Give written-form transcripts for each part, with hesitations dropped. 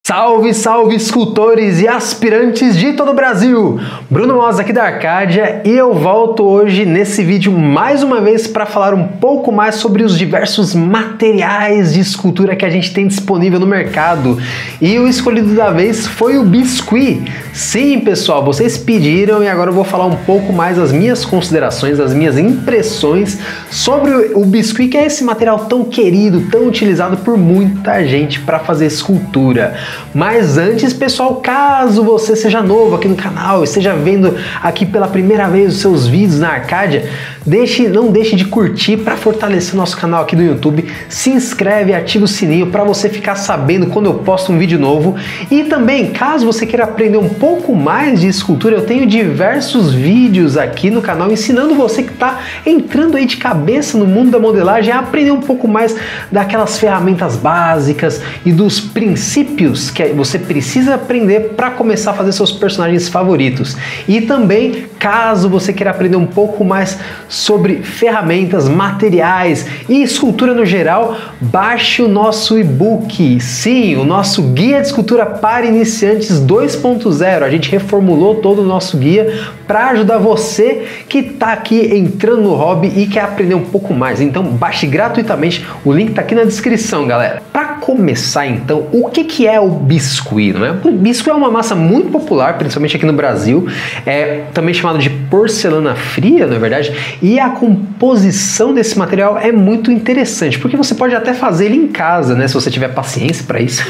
Salve, salve escultores e aspirantes de todo o Brasil! Bruno Moz aqui da Arcadia e eu volto hoje nesse vídeo mais uma vez para falar um pouco mais sobre os diversos materiais de escultura que a gente tem disponível no mercado. E o escolhido da vez foi o biscuit. Sim, pessoal, vocês pediram e agora eu vou falar um pouco mais das minhas considerações, das minhas impressões sobre o biscuit, que é esse material tão querido, tão utilizado por muita gente para fazer escultura. Mas antes, pessoal, caso você seja novo aqui no canal e esteja vendo aqui pela primeira vez os seus vídeos na Arcadia, não deixe de curtir para fortalecer o nosso canal aqui do YouTube, se inscreve e ativa o sininho para você ficar sabendo quando eu posto um vídeo novo. E também, caso você queira aprender um pouco mais de escultura, eu tenho diversos vídeos aqui no canal ensinando você que está entrando aí de cabeça no mundo da modelagem a aprender um pouco mais daquelas ferramentas básicas e dos princípios que você precisa aprender para começar a fazer seus personagens favoritos. E também, caso você queira aprender um pouco mais sobre ferramentas, materiais e escultura no geral, baixe o nosso e-book. Sim, o nosso Guia de Escultura para Iniciantes 2.0. A gente reformulou todo o nosso guia para ajudar você que está aqui entrando no hobby e quer aprender um pouco mais. Então, baixe gratuitamente. O link está aqui na descrição, galera. Para começar, então, o que é o biscuit? Não é? O biscuit é uma massa muito popular, principalmente aqui no Brasil. É também chamado de porcelana fria, na verdade. E a composição desse material é muito interessante, porque você pode até fazer ele em casa, né? Se você tiver paciência para isso.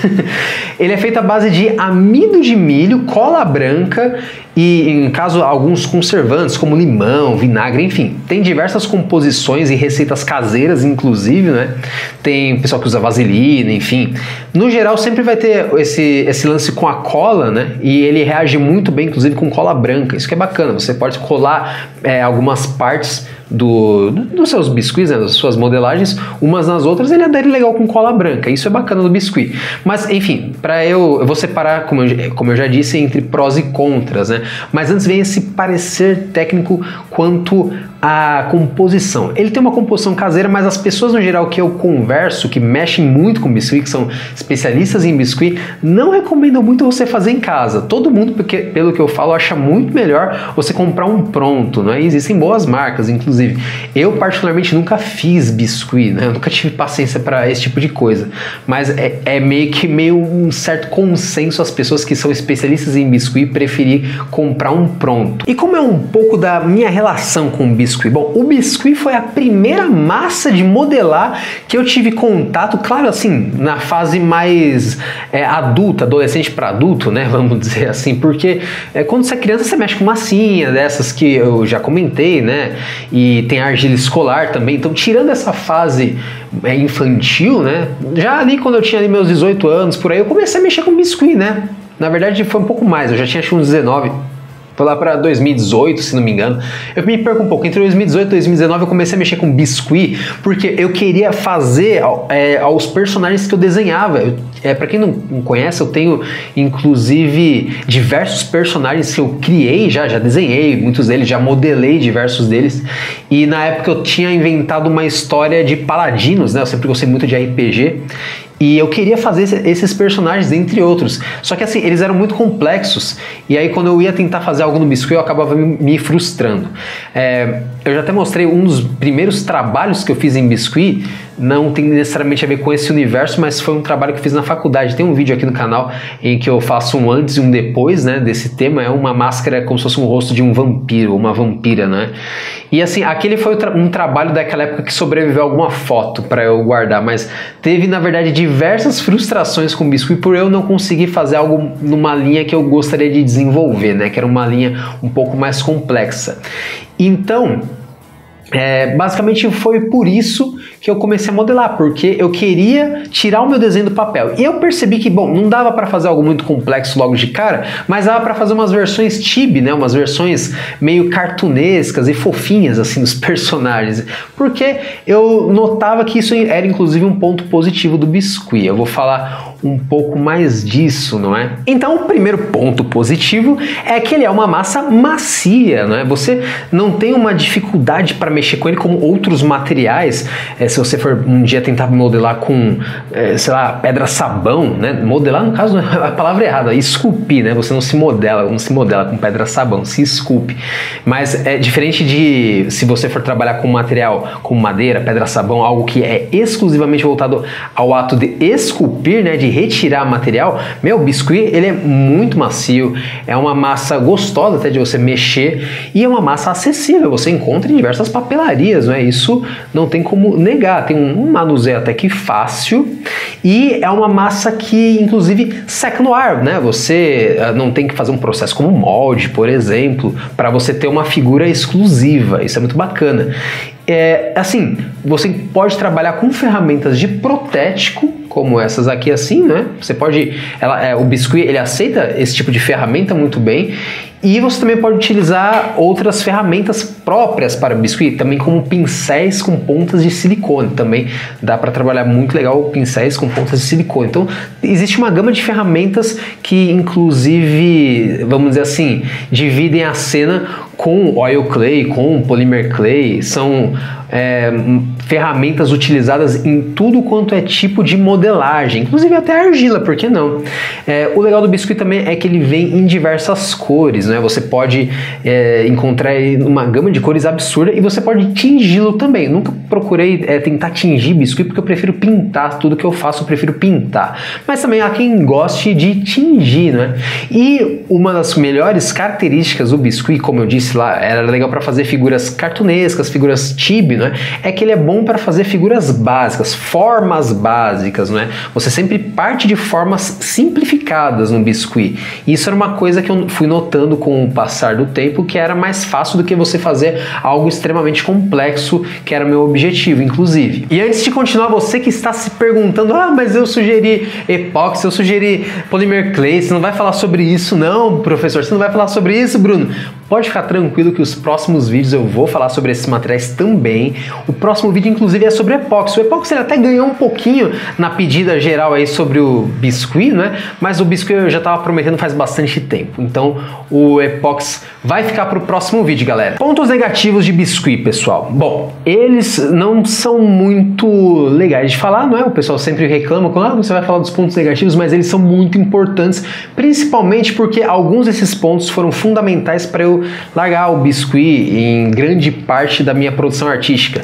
Ele é feito à base de amido de milho, cola branca e, em caso, alguns conservantes como limão, vinagre, enfim, tem diversas composições e receitas caseiras, inclusive, né? Tem pessoal que usa vaselina, enfim. No geral, sempre vai ter esse lance com a cola, né? E ele reage muito bem, inclusive, com cola branca. Isso que é bacana. Você pode colar algumas partes dos seus biscuits, né, das suas modelagens, umas nas outras, ele adere legal com cola branca. Isso é bacana do biscuit. Mas, enfim, eu vou separar, como eu já disse, entre prós e contras, né? Mas antes vem esse parecer técnico quanto à composição. Ele tem uma composição caseira, mas as pessoas no geral que eu converso, que mexem muito com biscuit, que são especialistas em biscuit, não recomendam muito você fazer em casa. Todo mundo, porque, pelo que eu falo, acha muito melhor você comprar um pronto, né? E existem boas marcas, inclusive. Eu, particularmente, nunca fiz biscuit, né? Eu nunca tive paciência para esse tipo de coisa. Mas é meio um certo consenso as pessoas que são especialistas em biscuit preferir comprar um pronto. E como é um pouco da minha relação com o biscuit? Bom, o biscuit foi a primeira massa de modelar que eu tive contato, claro, assim, na fase mais adulta, adolescente para adulto, né? Vamos dizer assim, porque quando você é criança, você mexe com massinha dessas que eu já comentei, né? E tem argila escolar também. Então, tirando essa fase infantil, né? Já ali quando eu tinha ali meus 18 anos, por aí, eu comecei a mexer com biscuit, né? Na verdade, foi um pouco mais. Eu já tinha uns 19. Foi lá para 2018, se não me engano. Eu me perco um pouco. Entre 2018 e 2019 eu comecei a mexer com biscuit porque eu queria fazer aos personagens que eu desenhava. Para quem não conhece, eu tenho inclusive diversos personagens que eu criei já desenhei muitos deles, já modelei diversos deles. E na época eu tinha inventado uma história de paladinos, né? Eu sempre gostei muito de RPG. E eu queria fazer esses personagens, entre outros. Só que assim, eles eram muito complexos. E aí quando eu ia tentar fazer algo no biscuit, eu acabava me frustrando. Eu já até mostrei um dos primeiros trabalhos que eu fiz em biscuit. Não tem necessariamente a ver com esse universo, mas foi um trabalho que eu fiz na faculdade. Tem um vídeo aqui no canal em que eu faço um antes e um depois, né, desse tema. É uma máscara como se fosse um rosto de um vampiro, uma vampira, né? E assim, aquele foi um trabalho daquela época que sobreviveu a alguma foto para eu guardar, mas teve, na verdade, diversas frustrações com o biscuit por eu não conseguir fazer algo numa linha que eu gostaria de desenvolver, né? Que era uma linha um pouco mais complexa. Então, basicamente foi por isso que eu comecei a modelar, porque eu queria tirar o meu desenho do papel. E eu percebi que, bom, não dava para fazer algo muito complexo logo de cara, mas dava para fazer umas versões chibi, né? Umas versões meio cartunescas e fofinhas, assim, dos personagens. Porque eu notava que isso era, inclusive, um ponto positivo do biscuit. Eu vou falar um pouco mais disso, não é? Então, o primeiro ponto positivo é que ele é uma massa macia, não é? Você não tem uma dificuldade para mexer com ele como outros materiais. Se você for um dia tentar modelar com, sei lá, pedra-sabão, né? Modelar, no caso, a palavra é errada, esculpir, né? Você não se modela com pedra-sabão, se esculpe. Mas é diferente de se você for trabalhar com material como madeira, pedra-sabão, algo que é exclusivamente voltado ao ato de esculpir, né? De retirar material. Meu, o biscuit, ele é muito macio, é uma massa gostosa até de você mexer e é uma massa acessível, você encontra em diversas papelarias, né? Isso não tem como negar, tem um manuseio até que fácil e é uma massa que inclusive seca no ar, né? Você não tem que fazer um processo como molde, por exemplo, para você ter uma figura exclusiva, isso é muito bacana. Assim, você pode trabalhar com ferramentas de protético, como essas aqui assim, né? Você pode, o biscuit, ele aceita esse tipo de ferramenta muito bem. E você também pode utilizar outras ferramentas próprias para o biscuit, também como pincéis com pontas de silicone. Também dá para trabalhar muito legal pincéis com pontas de silicone. Então, existe uma gama de ferramentas que, inclusive, vamos dizer assim, dividem a cena com oil clay, com polymer clay. São ferramentas utilizadas em tudo quanto é tipo de modelagem, inclusive até argila, por que não? O legal do biscuit também é que ele vem em diversas cores, né? Você pode encontrar uma gama de cores absurda e você pode tingi-lo também. Eu nunca procurei tentar tingir biscuit porque eu prefiro pintar, tudo que eu faço eu prefiro pintar. Mas também há quem goste de tingir, né? E uma das melhores características do biscuit, como eu disse lá, era legal para fazer figuras cartunescas, figuras chibi, né? É que ele é bom para fazer figuras básicas, formas básicas, né? Você sempre parte de formas simplificadas no biscuit. Isso era uma coisa que eu fui notando com o passar do tempo, que era mais fácil do que você fazer algo extremamente complexo, que era o meu objetivo, inclusive. E antes de continuar, você que está se perguntando, mas eu sugeri epóxi, eu sugeri polymer clay, você não vai falar sobre isso não, professor? Você não vai falar sobre isso, Bruno? Pode ficar tranquilo que os próximos vídeos eu vou falar sobre esses materiais também. O próximo vídeo, inclusive, é sobre epóxi. O epóxi ele até ganhou um pouquinho na pedida geral aí sobre o biscuit, né? Mas o biscuit eu já estava prometendo faz bastante tempo. Então, o epóxi vai ficar para o próximo vídeo, galera. Pontos negativos de biscuit, pessoal. Bom, eles não são muito legais de falar, não é? O pessoal sempre reclama quando você vai falar dos pontos negativos, mas eles são muito importantes, principalmente porque alguns desses pontos foram fundamentais para eu largar o biscuit em grande parte da minha produção artística.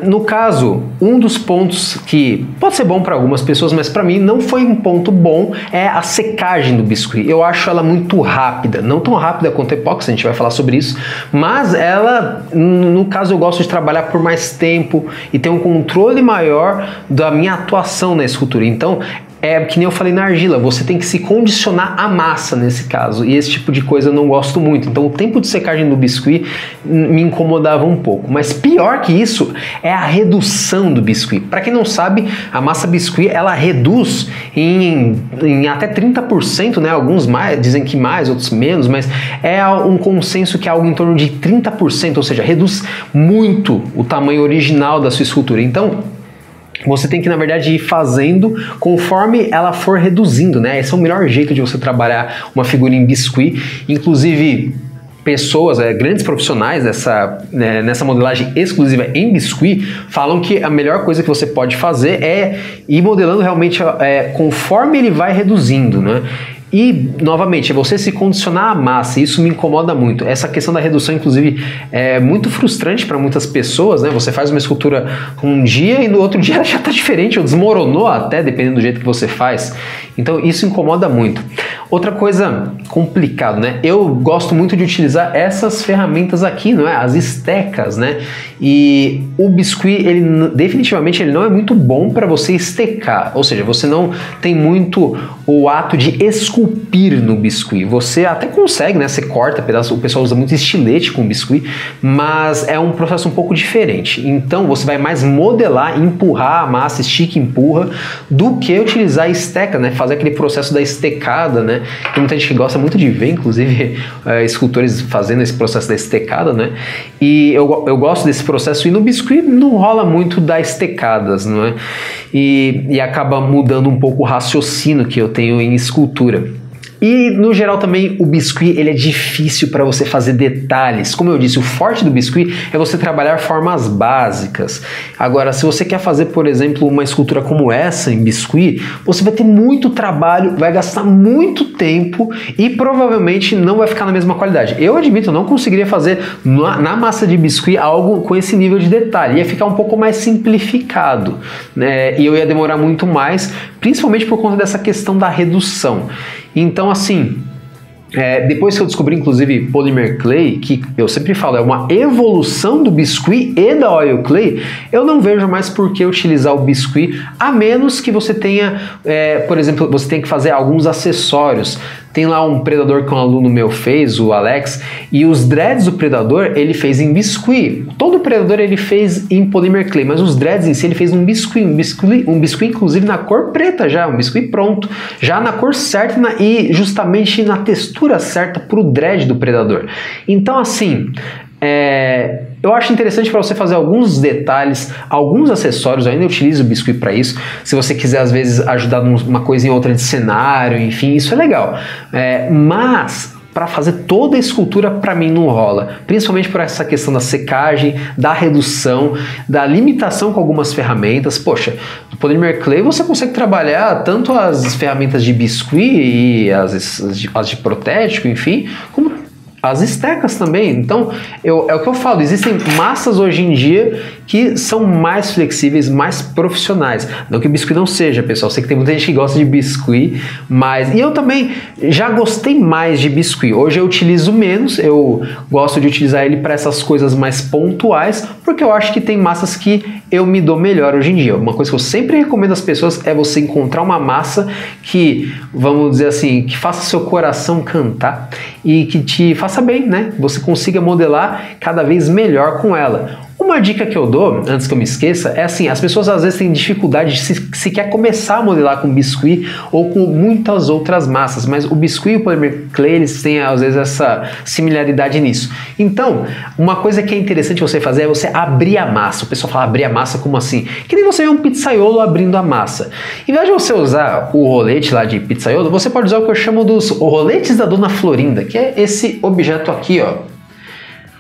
No caso, um dos pontos que pode ser bom para algumas pessoas, mas para mim não foi um ponto bom, é a secagem do biscuit. Eu acho ela muito rápida, não tão rápida quanto a epóxi, a gente vai falar sobre isso, mas ela, no caso, eu gosto de trabalhar por mais tempo e ter um controle maior da minha atuação na escultura. Então, que nem eu falei na argila, você tem que se condicionar à massa nesse caso, e esse tipo de coisa eu não gosto muito. Então o tempo de secagem do biscuit me incomodava um pouco, mas pior que isso é a redução do biscuit. Para quem não sabe, a massa biscuit ela reduz em até 30%, né? Alguns mais, dizem que mais, outros menos, mas é um consenso que é algo em torno de 30%, ou seja, reduz muito o tamanho original da sua escultura. Então você tem que, na verdade, ir fazendo conforme ela for reduzindo, né? Esse é o melhor jeito de você trabalhar uma figura em biscuit. Inclusive, pessoas, grandes profissionais nessa modelagem exclusiva em biscuit, falam que a melhor coisa que você pode fazer é ir modelando realmente conforme ele vai reduzindo, né? E, novamente, é você se condicionar à massa, isso me incomoda muito. Essa questão da redução, inclusive, é muito frustrante para muitas pessoas, né? Você faz uma escultura um dia e no outro dia ela já está diferente, ou desmoronou até, dependendo do jeito que você faz. Então, isso incomoda muito. Outra coisa complicada, né? Eu gosto muito de utilizar essas ferramentas aqui, não é? As estecas, né? E o biscuit, definitivamente, ele não é muito bom para você estecar, ou seja, você não tem muito o ato de esculpir no biscuit. Você até consegue, né? Você corta pedaços, o pessoal usa muito estilete com biscuit, mas é um processo um pouco diferente. Então, você vai mais modelar, empurrar a massa, estica e empurra, do que utilizar a esteca, né? Fazer aquele processo da estecada, né? né? Tem muita gente que gosta muito de ver, inclusive, escultores fazendo esse processo da estecada, né? E eu gosto desse processo, e no biscuit não rola muito das estecadas, não é? E acaba mudando um pouco o raciocínio que eu tenho em escultura. E, no geral, também o biscuit ele é difícil para você fazer detalhes. Como eu disse, o forte do biscuit é você trabalhar formas básicas. Agora, se você quer fazer, por exemplo, uma escultura como essa em biscuit, você vai ter muito trabalho, vai gastar muito tempo e provavelmente não vai ficar na mesma qualidade. Eu admito, eu não conseguiria fazer na massa de biscuit algo com esse nível de detalhe. Ia ficar um pouco mais simplificado, né? E eu ia demorar muito mais, principalmente por conta dessa questão da redução. Então, assim, depois que eu descobri, inclusive, Polymer Clay, que eu sempre falo, é uma evolução do biscuit e da Oil Clay, eu não vejo mais por que utilizar o biscuit, a menos que você tenha, por exemplo, você tem que fazer alguns acessórios. Tem lá um predador que um aluno meu fez, o Alex, e os dreads do predador ele fez em biscuit. Todo o predador ele fez em Polymer Clay, mas os dreads em si ele fez um biscuit inclusive na cor preta já, um biscuit pronto, já na cor certa e justamente na textura certa para o dread do predador. Então, assim, eu acho interessante para você fazer alguns detalhes, alguns acessórios. Eu ainda utilizo o biscuit para isso. Se você quiser, às vezes, ajudar numa coisa em outra de cenário, enfim, isso é legal. Mas para fazer toda a escultura, para mim, não rola. Principalmente por essa questão da secagem, da redução, da limitação com algumas ferramentas. Poxa, no Polymer Clay você consegue trabalhar tanto as ferramentas de biscuit e as de protético, enfim, como as estecas também. Então, é o que eu falo, existem massas hoje em dia que são mais flexíveis, mais profissionais. Não que o biscuit não seja, pessoal. Eu sei que tem muita gente que gosta de biscuit, mas... E eu também já gostei mais de biscuit. Hoje eu utilizo menos, eu gosto de utilizar ele para essas coisas mais pontuais, porque eu acho que tem massas que eu me dou melhor hoje em dia. Uma coisa que eu sempre recomendo às pessoas é você encontrar uma massa que, vamos dizer assim, que faça seu coração cantar e que te faça bem, né? Você consiga modelar cada vez melhor com ela. Uma dica que eu dou, antes que eu me esqueça, é assim, as pessoas às vezes têm dificuldade de se quer começar a modelar com biscuit ou com muitas outras massas, mas o biscuit e o Polymer Clay, eles têm às vezes essa similaridade nisso. Então, uma coisa que é interessante você fazer é você abrir a massa. O pessoal fala abrir a massa como assim? Que nem você vê um pizzaiolo abrindo a massa. Em vez de você usar o rolete lá de pizzaiolo, você pode usar o que eu chamo dos roletes da Dona Florinda, que é esse objeto aqui, ó.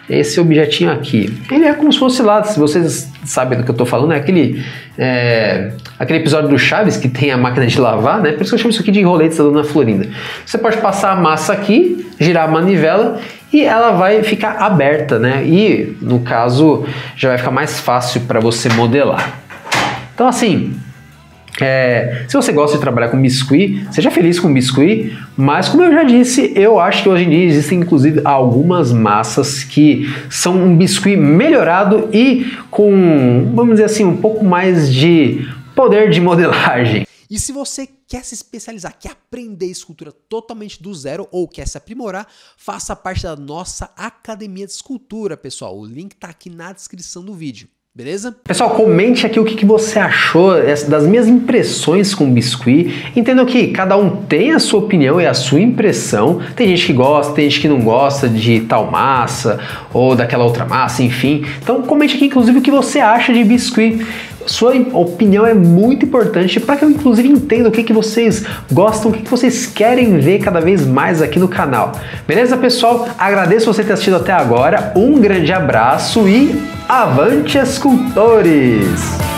Esse objetinho aqui, ele é como se fosse lá, se vocês sabem do que eu tô falando, é aquele episódio do Chaves que tem a máquina de lavar, né? Por isso que eu chamo isso aqui de roletes da Dona Florinda. Você pode passar a massa aqui, girar a manivela e ela vai ficar aberta, né? E, no caso, já vai ficar mais fácil para você modelar. Então, assim... se você gosta de trabalhar com biscuit, seja feliz com biscuit, mas como eu já disse, eu acho que hoje em dia existem inclusive algumas massas que são um biscuit melhorado e com, vamos dizer assim, um pouco mais de poder de modelagem. E se você quer se especializar, quer aprender escultura totalmente do zero ou quer se aprimorar, faça parte da nossa Academia de Escultura, pessoal. O link tá aqui na descrição do vídeo. Beleza? Pessoal, comente aqui o que você achou das minhas impressões com biscuit. Entendo que cada um tem a sua opinião e a sua impressão. Tem gente que gosta, tem gente que não gosta de tal massa ou daquela outra massa, enfim. Então comente aqui, inclusive, o que você acha de biscuit. Sua opinião é muito importante para que eu, inclusive, entenda o que vocês gostam, o que vocês querem ver cada vez mais aqui no canal. Beleza, pessoal? Agradeço você ter assistido até agora. Um grande abraço e avante, escultores!